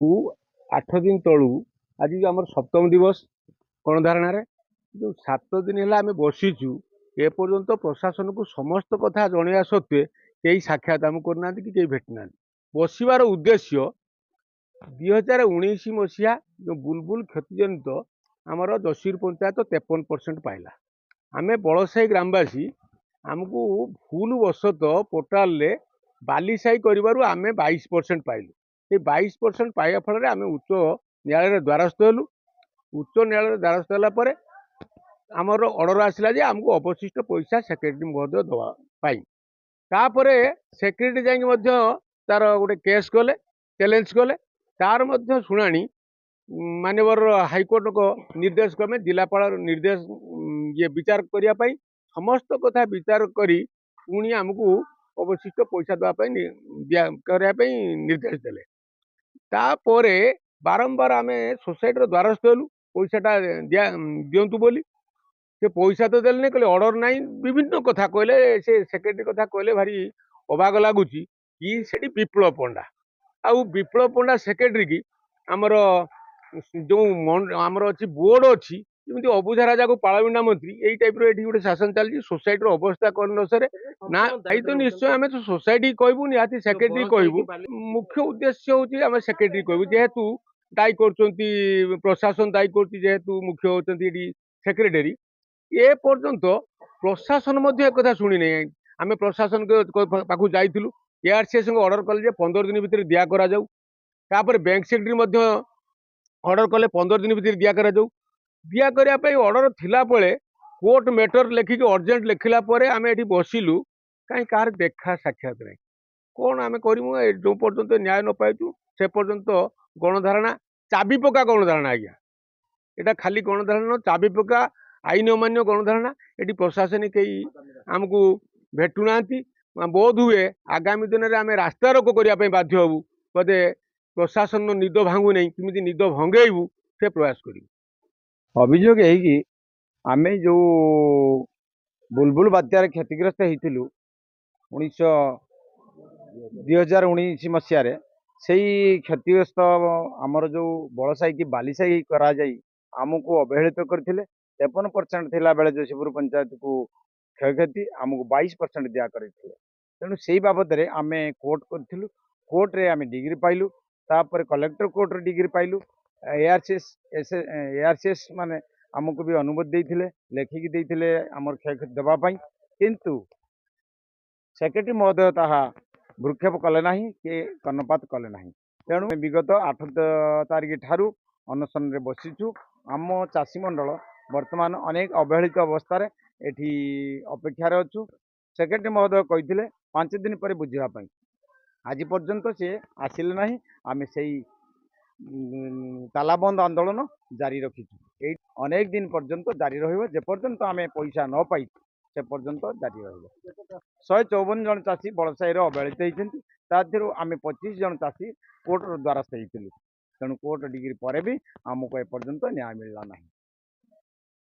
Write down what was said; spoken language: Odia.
କୁ 8 ଦିନ ତଳୁ ଆଜି ଆମର ସପ୍ତମ ଦିବସ ଗଣଧାରଣାରେ ଯୋଉ 7 ଦିନ ହେଲା ଆମେ ବସିଛୁ ଏପର୍ଯ୍ୟନ୍ତ ପ୍ରଶାସନକୁ ସମସ୍ତ କଥା ଜଣେଇବା ସତ୍ତ୍ୱେ କେହି ସାକ୍ଷାତ ଆମକୁ କରିନାହାନ୍ତି କି କେହି ଭେଟିନାହାନ୍ତି। ବସିବାର ଉଦ୍ଦେଶ୍ୟ 2019 ମସିହା ଯୋଉ ବୁଲବୁଲ କ୍ଷତିଜନିତ ଆମର ଜସିର ପଞ୍ଚାୟତ 53% ପାଇଲା। ଆମେ ବଳସାହି ଗ୍ରାମବାସୀ ଆମକୁ ଭୁଲ ବଶତଃ ପୋର୍ଟାଲରେ ବାଲିସାହି କରିବାରୁ ଆମେ 22% ପାଇଲୁ। এই 22% ପାଇବା ଫଳରେ ଆମେ ଉଚ୍ଚ ନ୍ୟାୟାଳୟର ଦ୍ୱାରସ୍ଥ ହେଲୁ। ଉଚ୍ଚ ନ୍ୟାୟାଳୟର ଦ୍ୱାରସ୍ଥ ହେଲା ପରେ ଆମର ଅର୍ଡର ଆସିଲା ଯେ ଆମକୁ ଅବଶିଷ୍ଟ ପଇସା ସେକ୍ରେଟାରୀ ମହୋଦୟ ଦେବା ପାଇଁ। ତାପରେ ସେକ୍ରେଟାରୀ ଯାଇକି ମଧ୍ୟ ତାର ଗୋଟେ କେସ୍ କଲେ, ଚ୍ୟାଲେଞ୍ଜ କଲେ। ତାର ମଧ୍ୟ ଶୁଣାଣି ମାନ୍ୟବର ହାଇକୋର୍ଟଙ୍କ ନିର୍ଦ୍ଦେଶ କ୍ରମେ ଜିଲ୍ଲାପାଳ ନିର୍ଦ୍ଦେଶ ବିଚାର କରିବା ପାଇଁ ସମସ୍ତ କଥା ବିଚାର କରି ପୁଣି ଆମକୁ ଅବଶିଷ୍ଟ ପଇସା ଦେବା ପାଇଁ କରିବା ପାଇଁ ନିର୍ଦ୍ଦେଶ ଦେଲେ। ତାପରେ ବାରମ୍ବାର ଆମେ ସୋସାଇଟିର ଦ୍ୱାରସ୍ଥ ହେଲୁ ପଇସାଟା ଦିଅନ୍ତୁ ବୋଲି। ସେ ପଇସା ତ ଦେଲେନି, କହିଲେ ଅର୍ଡର ନାହିଁ, ବିଭିନ୍ନ କଥା କହିଲେ। ସେ ସେକ୍ରେଟାରୀ କଥା କହିଲେ ଭାରି ଅବାଗ ଲାଗୁଛି କି ସେଠି ବିପ୍ଳବ ପଣ୍ଡା ଆଉ ବିପ୍ଳବ ପଣ୍ଡା ସେକ୍ରେଟାରୀ କି ଆମର ଯୋଉ ଆମର ଅଛି ବୋର୍ଡ ଅଛି ଯେମିତି ଅବୁଝା ରାଜାକୁ ପାଳବିଣ୍ଡା ମନ୍ତ୍ରୀ, ଏଇ ଟାଇପର ଏଠି ଗୋଟେ ଶାସନ ଚାଲିଛି। ସୋସାଇଟିର ଅବସ୍ଥା କଣ ନସରେ ନା ଦାୟିତ୍ୱ ନିଶ୍ଚୟ ଆମେ ତ ସୋସାଇଟି କହିବୁ, ନିହାତି ସେକ୍ରେଟାରୀ କହିବୁ। ମୁଖ୍ୟ ଉଦ୍ଦେଶ୍ୟ ହଉଛି ଆମେ ସେକ୍ରେଟାରୀ କହିବୁ, ଯେହେତୁ ଦାୟୀ କରୁଛନ୍ତି ପ୍ରଶାସନ ଦାୟୀ କରୁଛି, ଯେହେତୁ ମୁଖ୍ୟ ହଉଛନ୍ତି ଏଠି ସେକ୍ରେଟାରୀ। ଏ ପର୍ଯ୍ୟନ୍ତ ପ୍ରଶାସନ ମଧ୍ୟ ଏକଥା ଶୁଣିନି। ଆମେ ପ୍ରଶାସନ ପାଖକୁ ଯାଇଥିଲୁ, ଏଆରସିଏସ୍ ଅର୍ଡର କଲେ ଯେ 15 ଦିନ ଭିତରେ ଦିଆ କରାଯାଉ। ତାପରେ ବ୍ୟାଙ୍କ ସେକ୍ରେଟାରୀ ମଧ୍ୟ ଅର୍ଡର କଲେ 15 ଦିନ ଭିତରେ ଦିଆ କରାଯାଉ। ଦିଆ କରିବା ପାଇଁ ଅର୍ଡର ଥିଲା ବେଳେ କୋର୍ଟ ମ୍ୟାଟର ଲେଖିକି ଅର୍ଜେଣ୍ଟ ଲେଖିଲା ପରେ ଆମେ ଏଠି ବସିଲୁ, କାହିଁ କାହାର ଦେଖା ସାକ୍ଷାତ ନାହିଁ। କଣ ଆମେ କରିବୁ? ଯୋଉ ପର୍ଯ୍ୟନ୍ତ ନ୍ୟାୟ ନ ପାଇଛୁ ସେ ପର୍ଯ୍ୟନ୍ତ ଗଣଧାରଣା, ଚାବି ପକା ଗଣଧାରଣା। ଆଜ୍ଞା, এটা ଖାଲି ଗଣଧାରଣା, ଚାବି ପକା ଆଇନ ଅମାନ୍ୟ ଗଣଧାରଣା। ଏଠି ପ୍ରଶାସନିକ କେହି ଆମକୁ ଭେଟୁନାହାନ୍ତି। ବୋଧ ହୁଏ ଆଗାମୀ ଦିନରେ ଆମେ ରାସ୍ତାରୋକ କରିବା ପାଇଁ ବାଧ୍ୟ ହବୁ। ବୋଧେ ପ୍ରଶାସନର ନିଦ ଭାଙ୍ଗୁ ନାହିଁ, କେମିତି ନିଦ ଭଙ୍ଗେଇବୁ ସେ ପ୍ରୟାସ କରିବୁ। ଅଭିଯୋଗ ଏହିକି ଆମେ ଯେଉଁ ବୁଲବୁଲ ବାତ୍ୟାରେ କ୍ଷତିଗ୍ରସ୍ତ ହେଇଥିଲୁ 2019 ମସିହାରେ, ସେଇ କ୍ଷତିଗ୍ରସ୍ତ ଆମର ଯେଉଁ ବଳସାହି କି ବାଲିସାହି କରାଯାଇ ଆମକୁ ଅବହେଳିତ କରିଥିଲେ। 53% ଥିଲା ବେଳେ ଯୋଶୀପୁର ପଞ୍ଚାୟତକୁ କ୍ଷୟକ୍ଷତି ଆମକୁ 22% ଦିଆ କରିଥିଲେ। ତେଣୁ ସେଇ ବାବଦରେ ଆମେ କୋର୍ଟ କରିଥିଲୁ। କୋର୍ଟରେ ଆମେ ଡିଗ୍ରୀ ପାଇଲୁ, ତାପରେ କଲେକ୍ଟର କୋର୍ଟରେ ଡିଗ୍ରୀ ପାଇଲୁ। ଏଆରସିଏସ୍ ମାନେ ଆମକୁ ବି ଅନୁମତି ଦେଇଥିଲେ, ଲେଖିକି ଦେଇଥିଲେ ଆମର କ୍ଷୟକ୍ଷତି ଦେବା ପାଇଁ। କିନ୍ତୁ ସେକ୍ରେଟାରୀ ମହୋଦୟ ତାହା ଭ୍ରୂକ୍ଷେପ କଲେ ନାହିଁ କି କର୍ଣ୍ଣପାତ କଲେ ନାହିଁ। ତେଣୁ ବିଗତ 8 ତାରିଖ ଠାରୁ ଅନଶନରେ ବସିଛୁ। ଆମ ଚାଷୀ ମଣ୍ଡଳ ବର୍ତ୍ତମାନ ଅନେକ ଅବହେଳିତ ଅବସ୍ଥାରେ ଏଠି ଅପେକ୍ଷାରେ ଅଛୁ। ସେକ୍ରେଟାରୀ ମହୋଦୟ କହିଥିଲେ 5 ଦିନ ପରେ ବୁଝିବା ପାଇଁ, ଆଜି ପର୍ଯ୍ୟନ୍ତ ସେ ଆସିଲେ ନାହିଁ। ଆମେ ସେଇ ତାଲାବନ୍ଦ ଆନ୍ଦୋଳନ ଜାରି ରଖିଛୁ। ଏଇ ଅନେକ ଦିନ ପର୍ଯ୍ୟନ୍ତ ଜାରି ରହିବ, ଯେପର୍ଯ୍ୟନ୍ତ ଆମେ ପଇସା ନ ପାଇଛୁ ସେ ପର୍ଯ୍ୟନ୍ତ ଜାରି ରହିବ। 154 ଜଣ ଚାଷୀ ବଳସାହିରେ ଅବହେଳିତ ହେଇଛନ୍ତି। ତା ଦେହରୁ ଆମେ 25 ଜଣ ଚାଷୀ କୋର୍ଟର ଦ୍ୱାରସ୍ଥ ହେଇଥିଲୁ। ତେଣୁ କୋର୍ଟ ଡିଗ୍ରୀ ପରେ ବି ଆମକୁ ଏପର୍ଯ୍ୟନ୍ତ ନ୍ୟାୟ ମିଳିଲା ନାହିଁ।